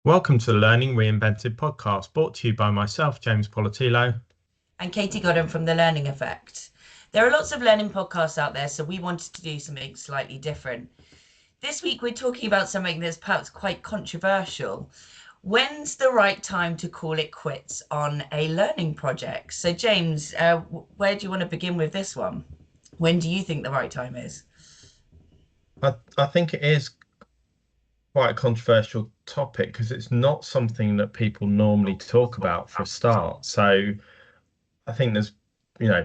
Welcome to the Learning Reinvented Podcast, brought to you by myself, James Politillo. And Katie Godden from The Learning Effect. There are lots of learning podcasts out there, so we wanted to do something slightly different. This week, we're talking about something that's perhaps quite controversial. When's the right time to call it quits on a learning project? So, James, where do you want to begin with this one? When do you think the right time is? I think it is quite a controversial topic because it's not something that people normally talk about for a start. So I think there's,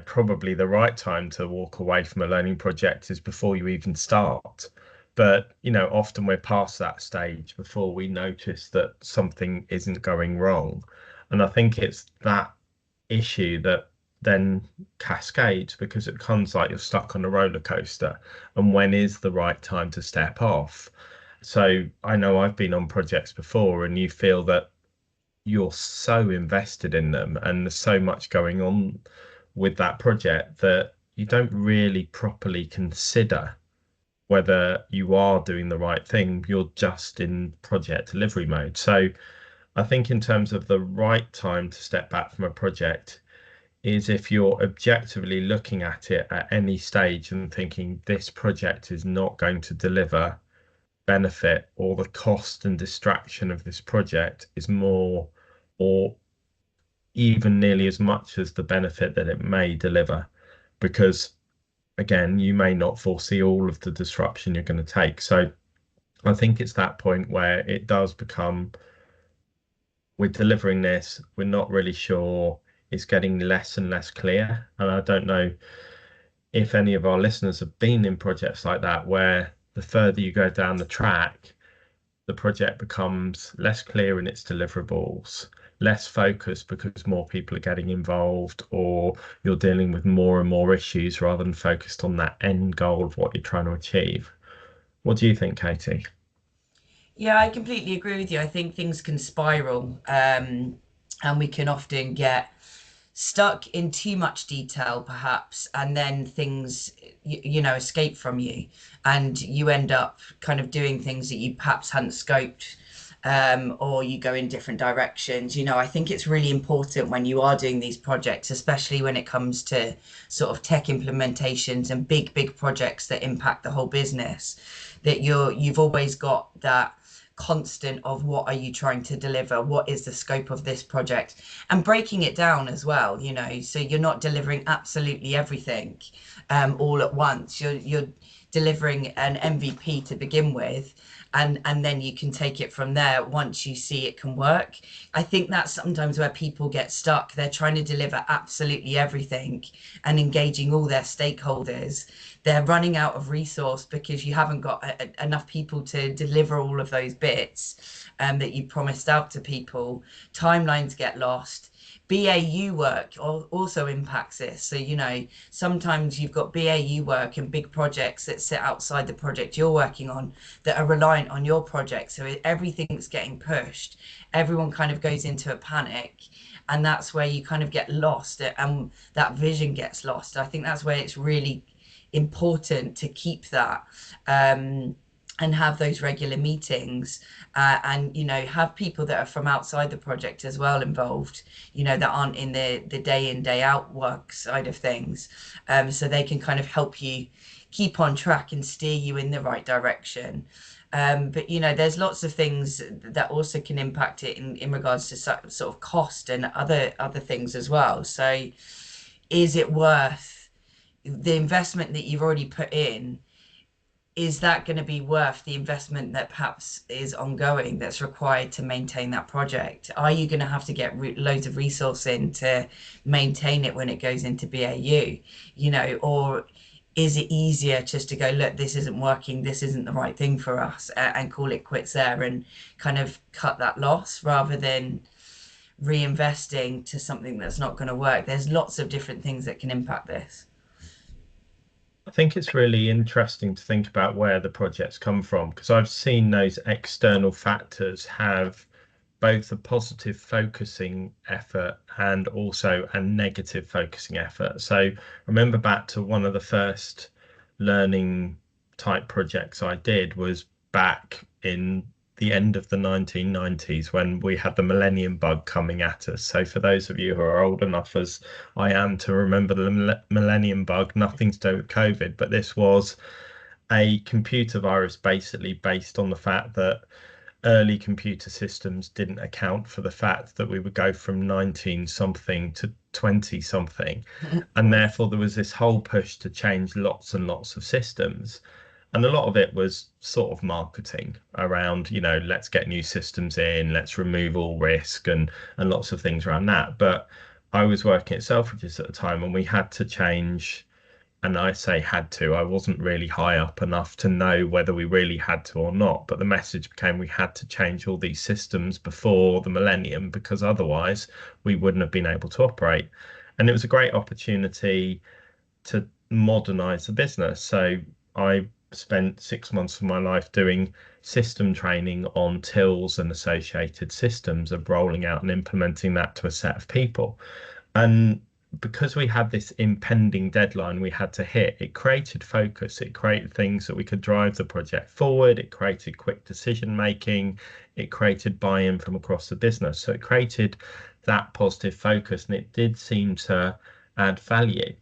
probably the right time to walk away from a learning project is before you even start. But, often we're past that stage before we notice that something isn't going wrong. And I think it's that issue that then cascades because it becomes like you're stuck on a roller coaster. And when is the right time to step off? So I know I've been on projects before and you feel that you're so invested in them and there's so much going on with that project that you don't really properly consider whether you are doing the right thing. You're just in project delivery mode. So I think in terms of the right time to step back from a project is if you're objectively looking at it at any stage and thinking this project is not going to deliver benefit, or the cost and distraction of this project is more or even nearly as much as the benefit that it may deliver, because again you may not foresee all of the disruption you're going to take. So I think it's that point where it does become, we're delivering this, we're not really sure, it's getting less and less clear. And I don't know if any of our listeners have been in projects like that, where the further you go down the track, the project becomes less clear in its deliverables, less focused because more people are getting involved, or you're dealing with more and more issues rather than focused on that end goal of what you're trying to achieve. What do you think, Katie? Yeah, I completely agree with you. I think things can spiral, and we can often get stuck in too much detail perhaps, and then things escape from you, and you end up kind of doing things that you perhaps hadn't scoped, or you go in different directions. I think it's really important when you are doing these projects, especially when it comes to sort of tech implementations and big projects that impact the whole business, that you've always got that constant of what are you trying to deliver, what is the scope of this project, and breaking it down as well, so you're not delivering absolutely everything all at once. You're delivering an MVP to begin with, and then you can take it from there once you see it can work. I think that's sometimes where people get stuck. They're trying to deliver absolutely everything and engaging all their stakeholders. They're running out of resource because you haven't got enough people to deliver all of those bits that you promised out to people. Timelines get lost. BAU work also impacts this. So, sometimes you've got BAU work and big projects that sit outside the project you're working on that are reliant on your project. So everything's getting pushed. Everyone kind of goes into a panic. And that's where you kind of get lost, and that vision gets lost. I think that's where it's really important to keep that, and have those regular meetings, and have people that are from outside the project as well involved, that aren't in the day in day out work side of things, so they can kind of help you keep on track and steer you in the right direction. But there's lots of things that also can impact it in regards to sort of cost and other things as well. So is it worth the investment that you've already put in? Is that going to be worth the investment that perhaps is ongoing that's required to maintain that project? Are you going to have to get loads of resource in to maintain it when it goes into BAU, or is it easier just to go, look, this isn't working, this isn't the right thing for us, and call it quits there and kind of cut that loss rather than reinvesting to something that's not going to work? There's lots of different things that can impact this. I think it's really interesting to think about where the projects come from, because I've seen those external factors have both a positive focusing effort and also a negative focusing effort. So remember back to one of the first learning type projects I did was back in the end of the 1990s when we had the millennium bug coming at us. So for those of you who are old enough as I am to remember the millennium bug, nothing to do with COVID, but this was a computer virus basically based on the fact that early computer systems didn't account for the fact that we would go from 19 something to 20 something. And therefore, there was this whole push to change lots and lots of systems. And a lot of it was sort of marketing around, let's get new systems in, let's remove all risk and lots of things around that. But I was working at Selfridges at the time and we had to change, and I say had to, I wasn't really high up enough to know whether we really had to or not. But the message became we had to change all these systems before the millennium because otherwise we wouldn't have been able to operate. And it was a great opportunity to modernize the business. So I spent 6 months of my life doing system training on tills and associated systems of rolling out and implementing that to a set of people. And because we had this impending deadline we had to hit, it created focus. It created things that we could drive the project forward. It created quick decision making. It created buy-in from across the business. So it created that positive focus and it did seem to add value.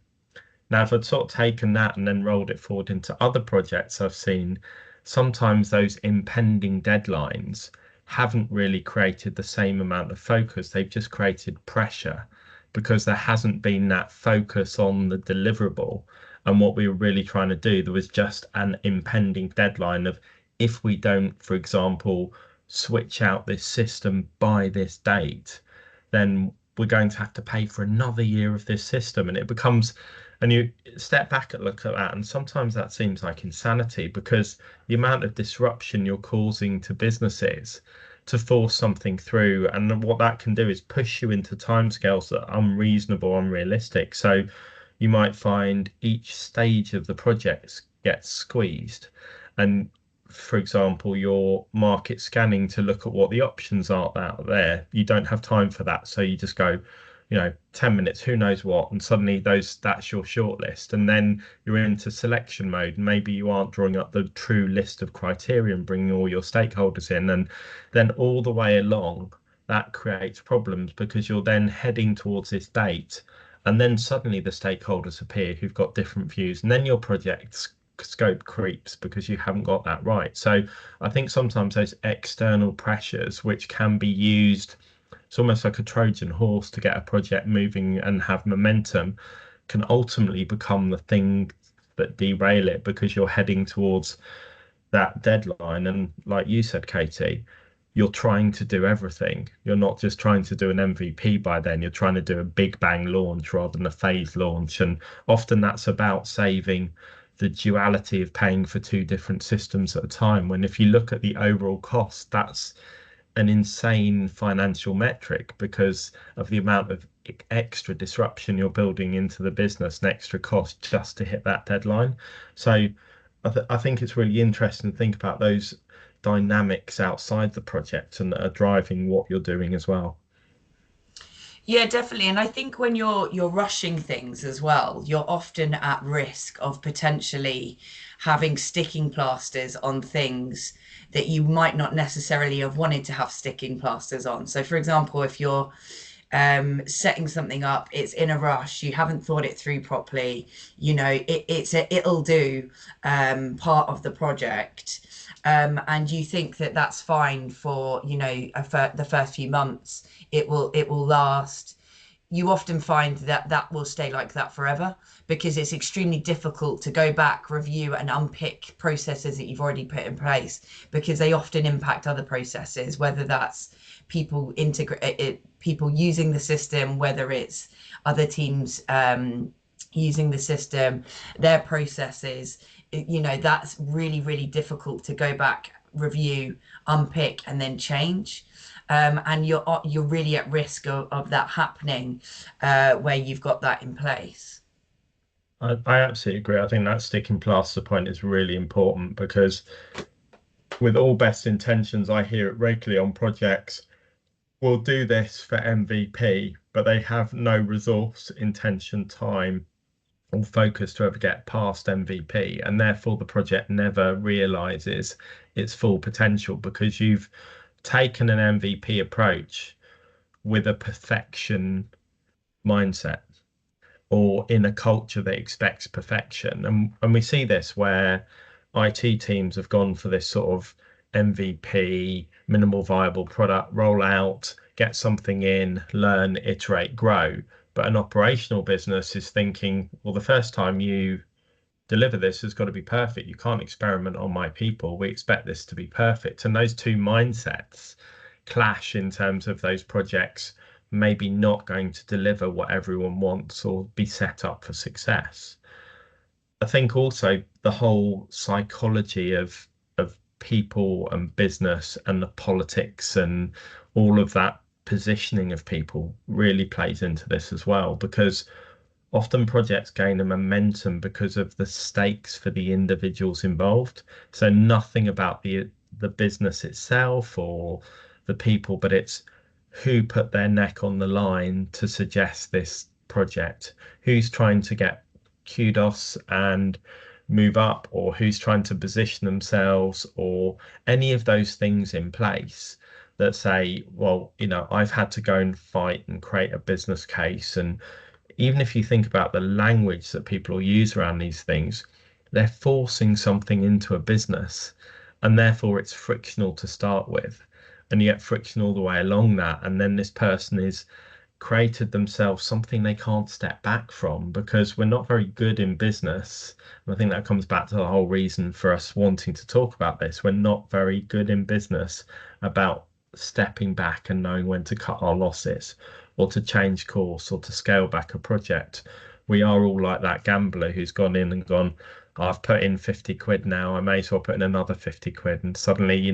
Now, if I'd sort of taken that and then rolled it forward into other projects I've seen, sometimes those impending deadlines haven't really created the same amount of focus. They've just created pressure because there hasn't been that focus on the deliverable and what we were really trying to do. There was just an impending deadline of if we don't, for example, switch out this system by this date, then we're going to have to pay for another year of this system. And it becomes, and you step back and look at that, and sometimes that seems like insanity because the amount of disruption you're causing to businesses to force something through. And what that can do is push you into timescales that are unreasonable, unrealistic. So you might find each stage of the project gets squeezed. And for example, your market scanning to look at what the options are out there, you don't have time for that. So you just go, 10 minutes, who knows what, and suddenly that's your shortlist. And then you're into selection mode. Maybe you aren't drawing up the true list of criteria and bringing all your stakeholders in. And then all the way along, that creates problems because you're then heading towards this date. And then suddenly the stakeholders appear who've got different views. And then your project scope creeps because you haven't got that right. So I think sometimes those external pressures, which can be used, it's almost like a Trojan horse to get a project moving and have momentum, can ultimately become the thing that derail it because you're heading towards that deadline. And like you said, Katie, you're trying to do everything. You're not just trying to do an MVP by then, you're trying to do a big bang launch rather than a phased launch. And often that's about saving the duality of paying for two different systems at a time. When if you look at the overall cost, that's an insane financial metric because of the amount of extra disruption you're building into the business and extra cost just to hit that deadline. So I think it's really interesting to think about those dynamics outside the project and that are driving what you're doing as well. Yeah, definitely. And I think when you're rushing things as well, you're often at risk of potentially having sticking plasters on things that you might not necessarily have wanted to have sticking plasters on. So for example, if you're setting something up, it's in a rush, you haven't thought it through properly, it'll do part of the project. And you think that that's fine for the first few months, it will last. You often find that that will stay like that forever because it's extremely difficult to go back, review and unpick processes that you've already put in place because they often impact other processes, whether that's people people using the system, whether it's other teams using the system, their processes. That's really, really difficult to go back, review, unpick, and then change. And you're really at risk of that happening where you've got that in place. I absolutely agree. I think that sticking plaster point is really important because with all best intentions, I hear it regularly on projects. We'll do this for MVP, but they have no resource, intention, time or focus to ever get past MVP, and therefore the project never realizes its full potential because you've taken an MVP approach with a perfection mindset or in a culture that expects perfection. And we see this where IT teams have gone for this sort of MVP, minimal viable product rollout, get something in, learn, iterate, grow. But an operational business is thinking, well, the first time you deliver this has got to be perfect. You can't experiment on my people. We expect this to be perfect. And those two mindsets clash in terms of those projects maybe not going to deliver what everyone wants or be set up for success. I think also the whole psychology of people and business and the politics and all of that positioning of people really plays into this as well, because often projects gain a momentum because of the stakes for the individuals involved. So nothing about the business itself or the people, but it's who put their neck on the line to suggest this project, who's trying to get kudos and move up, or who's trying to position themselves, or any of those things in place that say, well, I've had to go and fight and create a business case. And even if you think about the language that people use around these things, they're forcing something into a business, and therefore it's frictional to start with. And you get friction all the way along that. And then this person is created themselves something they can't step back from because we're not very good in business. And I think that comes back to the whole reason for us wanting to talk about this. We're not very good in business about stepping back and knowing when to cut our losses or to change course or to scale back a project. We are all like that gambler who's gone in and gone, I've put in 50 quid now, I may as well put in another 50 quid. And suddenly,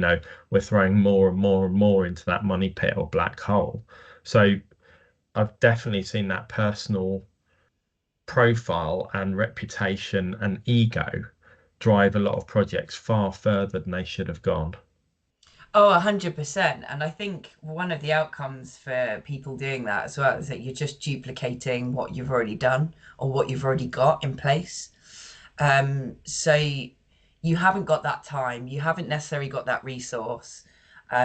we're throwing more and more and more into that money pit or black hole. So I've definitely seen that personal profile and reputation and ego drive a lot of projects far further than they should have gone. Oh, 100%. And I think one of the outcomes for people doing that as well is that you're just duplicating what you've already done or what you've already got in place. So you haven't got that time, you haven't necessarily got that resource.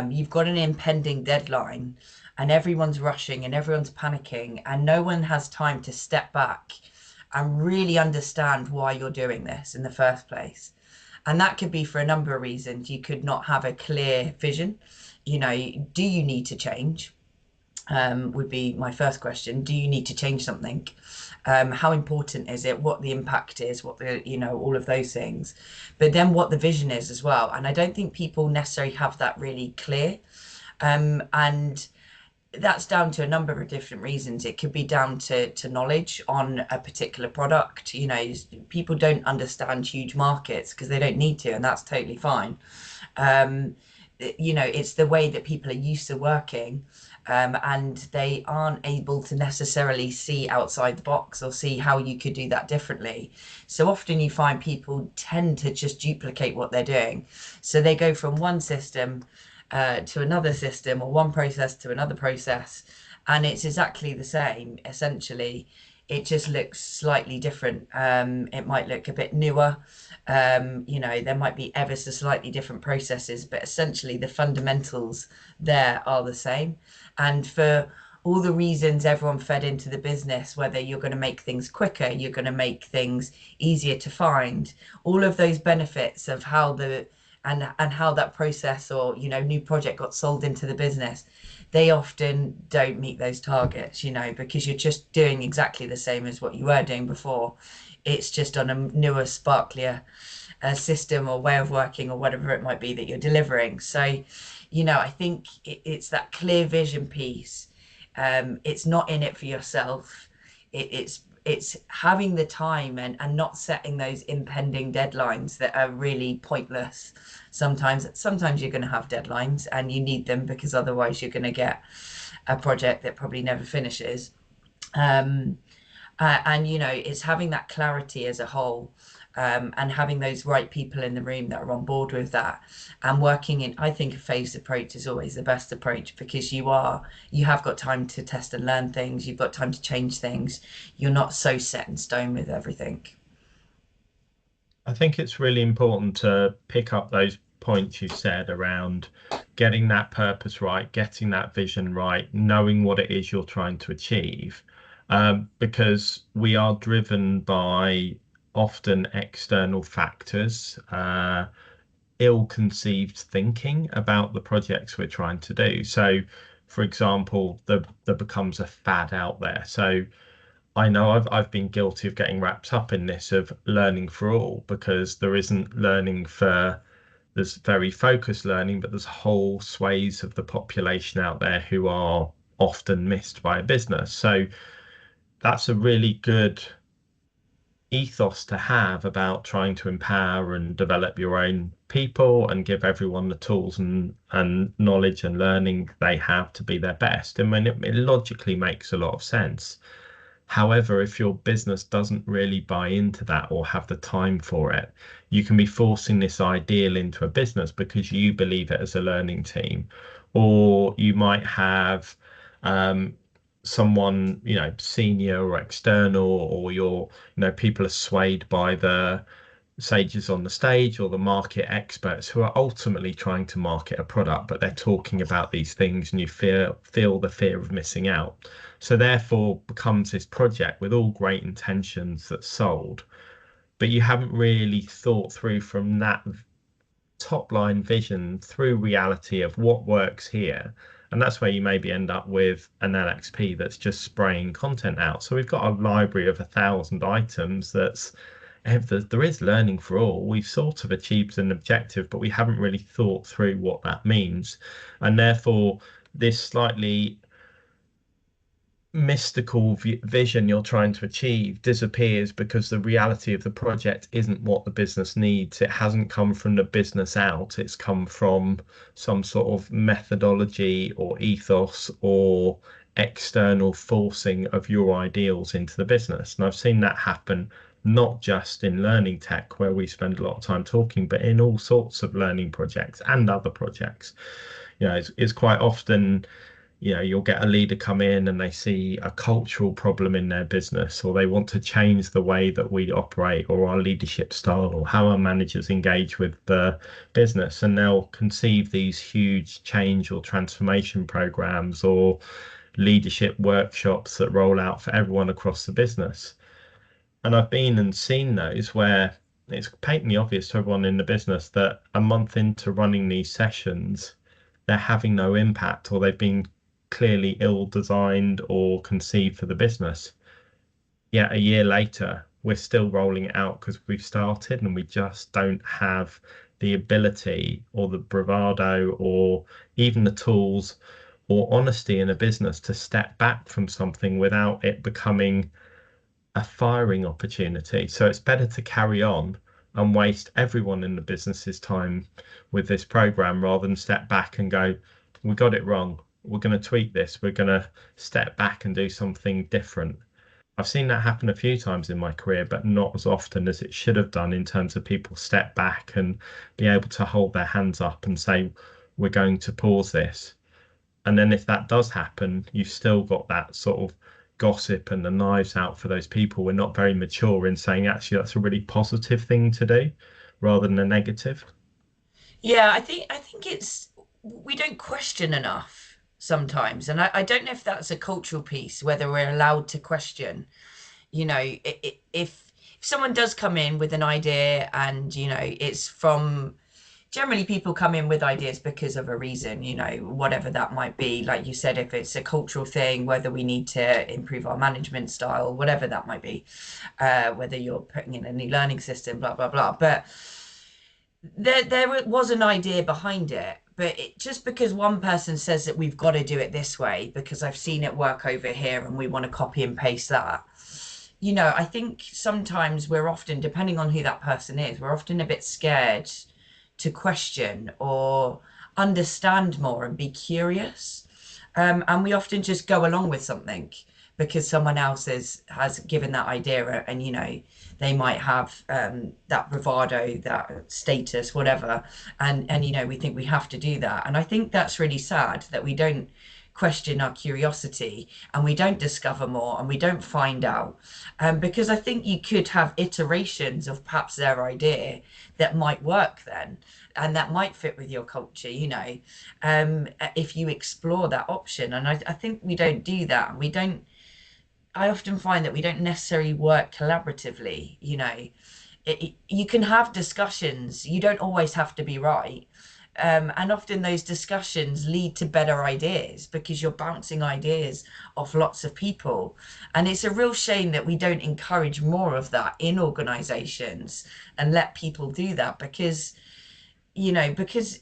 You've got an impending deadline, and everyone's rushing and everyone's panicking, and no one has time to step back and really understand why you're doing this in the first place. And that could be for a number of reasons. You could not have a clear vision. Do you need to change? Would be my first question. Do you need to change something? How important is it? What the impact is? All of those things. But then what the vision is as well. And I don't think people necessarily have that really clear. And that's down to a number of different reasons. It could be down to knowledge on a particular product. People don't understand huge markets because they don't need to, and that's totally fine. It's the way that people are used to working, and they aren't able to necessarily see outside the box or see how you could do that differently. So often you find people tend to just duplicate what they're doing. So they go from one system to another system, or one process to another process, and it's exactly the same essentially. It just looks slightly different. It might look a bit newer. There might be ever so slightly different processes, but essentially the fundamentals there are the same. And for all the reasons everyone fed into the business, whether you're going to make things quicker, you're going to make things easier to find, all of those benefits of how how that process or new project got sold into the business, they often don't meet those targets, because you're just doing exactly the same as what you were doing before. It's just on a newer, sparklier system or way of working or whatever it might be that you're delivering. So, I think it's that clear vision piece. It's not in it for yourself. It's having the time and not setting those impending deadlines that are really pointless. Sometimes you're going to have deadlines and you need them because otherwise you're going to get a project that probably never finishes. And it's having that clarity as a whole. and having those right people in the room that are on board with that, and working in, I think a phased approach is always the best approach, because you have got time to test and learn things, you've got time to change things, you're not so set in stone with everything. I think it's really important to pick up those points you said around getting that purpose right, getting that vision right, knowing what it is you're trying to achieve, because we are driven by often external factors, ill-conceived thinking about the projects we're trying to do. So, for example, there becomes a fad out there. So I know I've been guilty of getting wrapped up in this of learning for all, because there isn't learning for, there's very focused learning, but there's whole swathes of the population out there who are often missed by a business. So that's a really good ethos to have about trying to empower and develop your own people and give everyone the tools and knowledge and learning they have to be their best. I mean, it logically makes a lot of sense. However, if your business doesn't really buy into that or have the time for it, you can be forcing this ideal into a business because you believe it as a learning team. Or you might have um, someone, senior or external, or people are swayed by the sages on the stage or the market experts who are ultimately trying to market a product, but they're talking about these things and you feel the fear of missing out. So therefore becomes this project with all great intentions that's sold, but you haven't really thought through from that top line vision through reality of what works here. And that's where you maybe end up with an LXP that's just spraying content out. So we've got a library of 1,000 items that's there is learning for all. We've sort of achieved an objective, but we haven't really thought through what that means. And therefore, this slightly mystical vision you're trying to achieve disappears because the reality of the project isn't what the business needs. It hasn't come from the business out, it's come from some sort of methodology or ethos or external forcing of your ideals into the business. And I've seen that happen not just in learning tech, where we spend a lot of time talking, but in all sorts of learning projects and other projects. It's quite often, you'll get a leader come in and they see a cultural problem in their business, or they want to change the way that we operate or our leadership style or how our managers engage with the business. And they'll conceive these huge change or transformation programs or leadership workshops that roll out for everyone across the business. And I've been and seen those where it's patently obvious to everyone in the business that a month into running these sessions, they're having no impact, or they've been clearly ill designed or conceived for the business. Yet a year later, we're still rolling it out because we've started and we just don't have the ability or the bravado or even the tools or honesty in a business to step back from something without it becoming a firing opportunity. So it's better to carry on and waste everyone in the business's time with this program rather than step back and go, we got it wrong. We're going to tweak this. We're going to step back and do something different. I've seen that happen a few times in my career, but not as often as it should have done, in terms of people step back and be able to hold their hands up and say, we're going to pause this. And then if that does happen, you've still got that sort of gossip and the knives out for those people. We're not very mature in saying, actually, that's a really positive thing to do rather than a negative. Yeah, I think it's, we don't question enough sometimes, and I don't know if that's a cultural piece, whether we're allowed to question. If someone does come in with an idea, and it's from, generally people come in with ideas because of a reason, whatever that might be. Like you said, if it's a cultural thing, whether we need to improve our management style, whatever that might be, whether you're putting in a new learning system, blah blah blah. But there was an idea behind it, but just because one person says that we've got to do it this way because I've seen it work over here and we want to copy and paste that, I think sometimes we're often, depending on who that person is, we're often a bit scared to question or understand more and be curious. And we often just go along with something because someone else has given that idea, and they might have that bravado, that status, whatever, and we think we have to do that. And I think that's really sad that we don't question our curiosity, and we don't discover more, and we don't find out, because I think you could have iterations of perhaps their idea that might work then, and that might fit with your culture, if you explore that option. And I think we don't do that. We don't I often find that we don't necessarily work collaboratively. You can have discussions, you don't always have to be right. And often those discussions lead to better ideas because you're bouncing ideas off lots of people. And it's a real shame that we don't encourage more of that in organizations and let people do that, because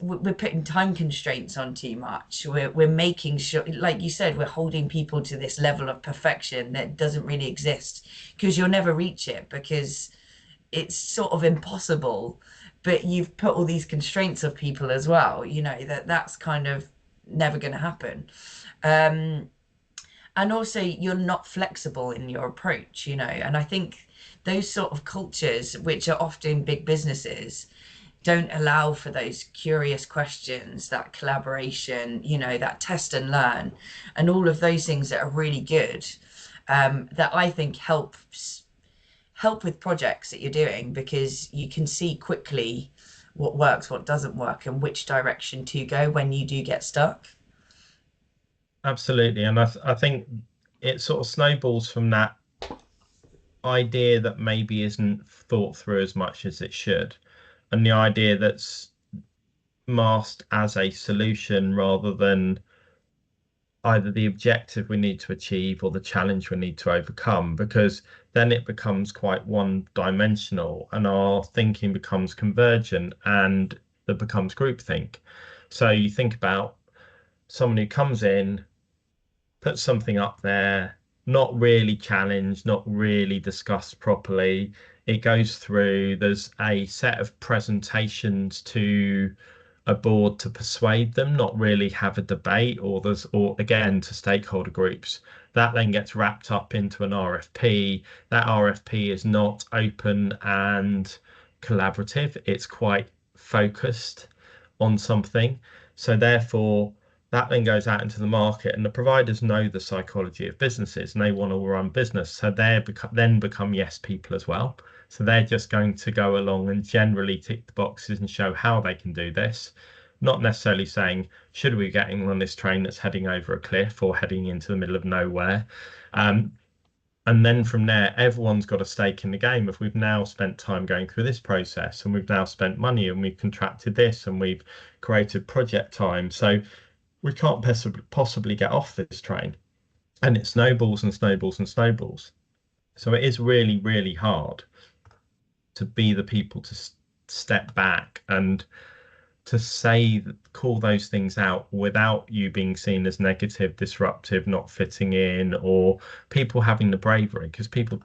we're putting time constraints on too much. We're making sure, like you said, we're holding people to this level of perfection that doesn't really exist, because you'll never reach it, because it's sort of impossible. But you've put all these constraints of people as well, that's kind of never going to happen. Um, and also, you're not flexible in your approach, and I think those sort of cultures, which are often big businesses, don't allow for those curious questions, that collaboration, that test and learn, and all of those things that are really good, that I think help with projects that you're doing, because you can see quickly what works, what doesn't work, and which direction to go when you do get stuck. Absolutely. And I think it sort of snowballs from that idea that maybe isn't thought through as much as it should, and the idea that's masked as a solution rather than either the objective we need to achieve or the challenge we need to overcome, because then it becomes quite one dimensional and our thinking becomes convergent and it becomes groupthink. So you think about someone who comes in, puts something up there, not really challenged, not really discussed properly. It goes through, there's a set of presentations to a board to persuade them, not really have a debate, or again to stakeholder groups. That then gets wrapped up into an RFP. That RFP is not open and collaborative. It's quite focused on something. So therefore, that then goes out into the market, and the providers know the psychology of businesses and they want to run business. So then become yes people as well. So they're just going to go along and generally tick the boxes and show how they can do this, not necessarily saying, should we be getting on this train that's heading over a cliff or heading into the middle of nowhere? And then from there, everyone's got a stake in the game. If we've now spent time going through this process, and we've now spent money, and we've contracted this, and we've created project time, so we can't possibly get off this train. And it snowballs and snowballs and snowballs. So it is really, really hard to be the people to step back and to say, call those things out without you being seen as negative, disruptive, not fitting in, or people having the bravery. Because people,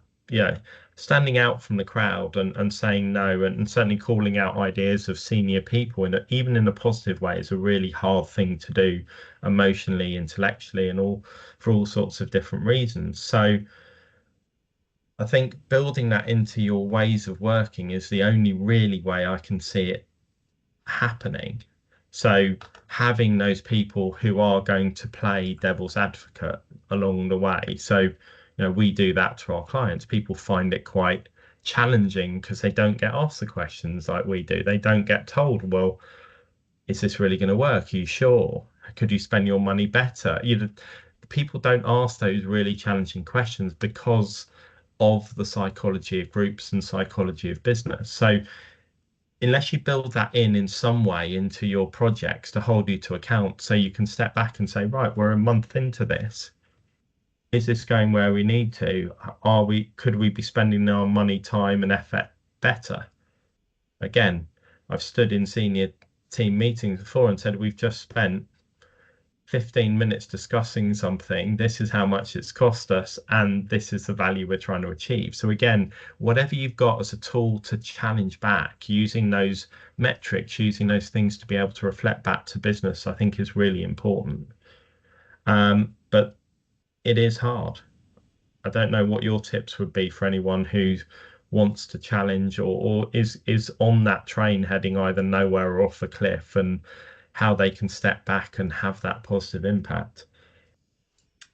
standing out from the crowd and saying no, and certainly calling out ideas of senior people, even in a positive way, is a really hard thing to do emotionally, intellectually, and for all sorts of different reasons. So I think building that into your ways of working is the only really way I can see it happening. So having those people who are going to play devil's advocate along the way. So, we do that to our clients. People find it quite challenging because they don't get asked the questions like we do. They don't get told, well, is this really going to work? Are you sure? Could you spend your money better? People don't ask those really challenging questions because of the psychology of groups and psychology of business. So unless you build that in some way into your projects to hold you to account, so you can step back and say, right, we're a month into this. Is this going where we need to? Could we be spending our money, time, and effort better? Again, I've stood in senior team meetings before and said, we've just spent 15 minutes discussing something. This is how much it's cost us, and this is the value we're trying to achieve. So again, whatever you've got as a tool to challenge back, using those metrics, using those things to be able to reflect back to business, I think is really important. But it is hard. I don't know what your tips would be for anyone who wants to challenge or is on that train heading either nowhere or off a cliff, and how they can step back and have that positive impact.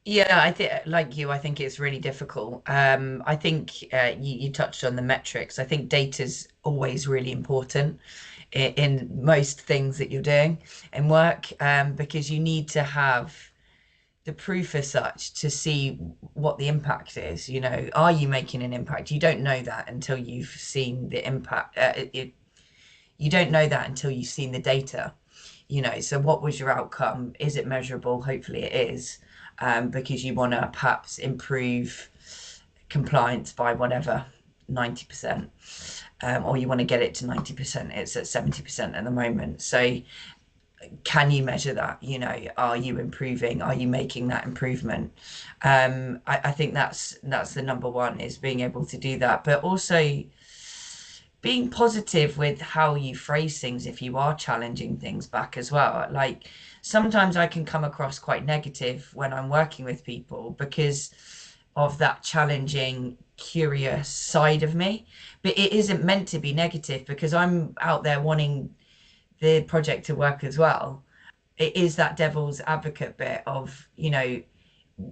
Yeah, I think, like you, I think it's really difficult. I think you touched on the metrics. I think data's always really important in most things that you're doing in work, because you need to have the proof as such to see what the impact is. You know, are you making an impact? You don't know that until you've seen the impact. You don't know that until you've seen the data. You know, so what was your outcome? Is it measurable? Hopefully it is, because you want to perhaps improve compliance by whatever 90%, or you want to get it to 90%. It's at 70% at the moment. So can you measure that? You know, are you improving? Are you making that improvement? I think that's the number one, is being able to do that, but also being positive with how you phrase things if you are challenging things back as well. Like, sometimes I can come across quite negative when I'm working with people because of that challenging, curious side of me. But it isn't meant to be negative, because I'm out there wanting the project to work as well. It is that devil's advocate bit of, you know,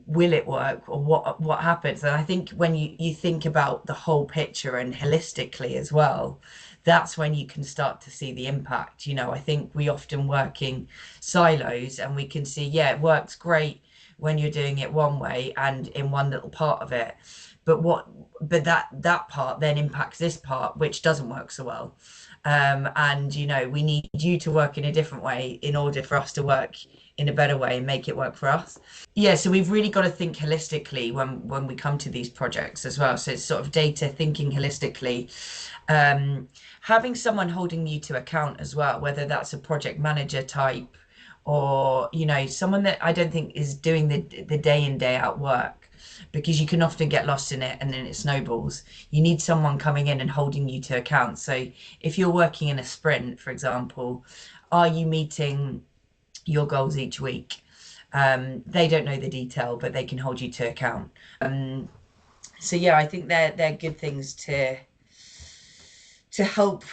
will it work, or what happens? And I think when you think about the whole picture and holistically as well, that's when you can start to see the impact. You know, I think we often work in silos, and we can see, yeah, it works great when you're doing it one way and in one little part of it, but that part then impacts this part which doesn't work so well. And you know, we need you to work in a different way in order for us to work in a better way and make it work for us. Yeah, so we've really got to think holistically when we come to these projects as well. So it's sort of data, thinking holistically, having someone holding you to account as well, whether that's a project manager type, or, you know, someone that I don't think is doing the day in day out work, because you can often get lost in it and then it snowballs. You need someone coming in and holding you to account. So if you're working in a sprint, for example, are you meeting your goals each week? They don't know the detail, but they can hold you to account. So yeah, I think they're good things to help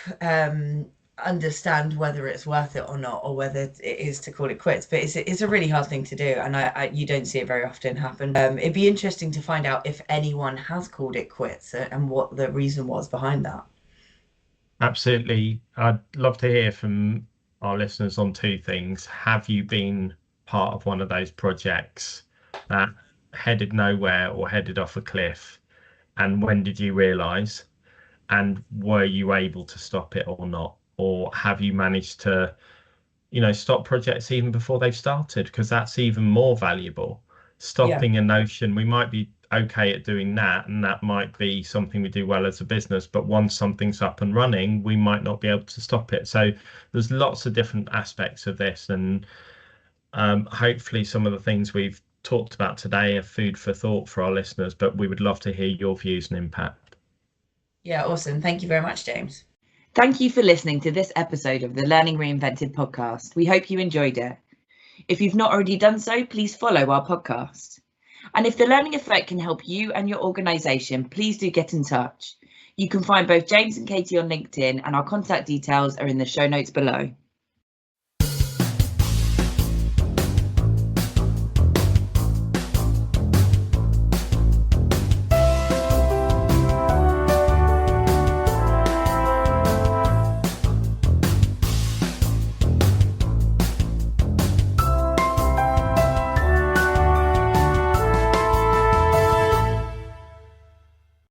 understand whether it's worth it or not, or whether it is to call it quits. But it's a really hard thing to do, and you don't see it very often happen. It'd be interesting to find out if anyone has called it quits, and what the reason was behind that. Absolutely. I'd love to hear from our listeners on two things. Have you been part of one of those projects that headed nowhere or headed off a cliff? And when did you realize? And were you able to stop it or not? Or have you managed to, stop projects even before they've started? Because that's even more valuable. Yeah. Stopping a notion, we might be okay at doing that, and that might be something we do well as a business, but once something's up and running, we might not be able to stop it. So there's lots of different aspects of this, and hopefully some of the things we've talked about today are food for thought for our listeners, but we would love to hear your views and impact. Yeah, awesome. Thank you very much, James. Thank you for listening to this episode of the Learning Reinvented podcast. We hope you enjoyed it. If you've not already done so, please follow our podcast. And if the learning effect can help you and your organisation, please do get in touch. You can find both James and Katie on LinkedIn, and our contact details are in the show notes below.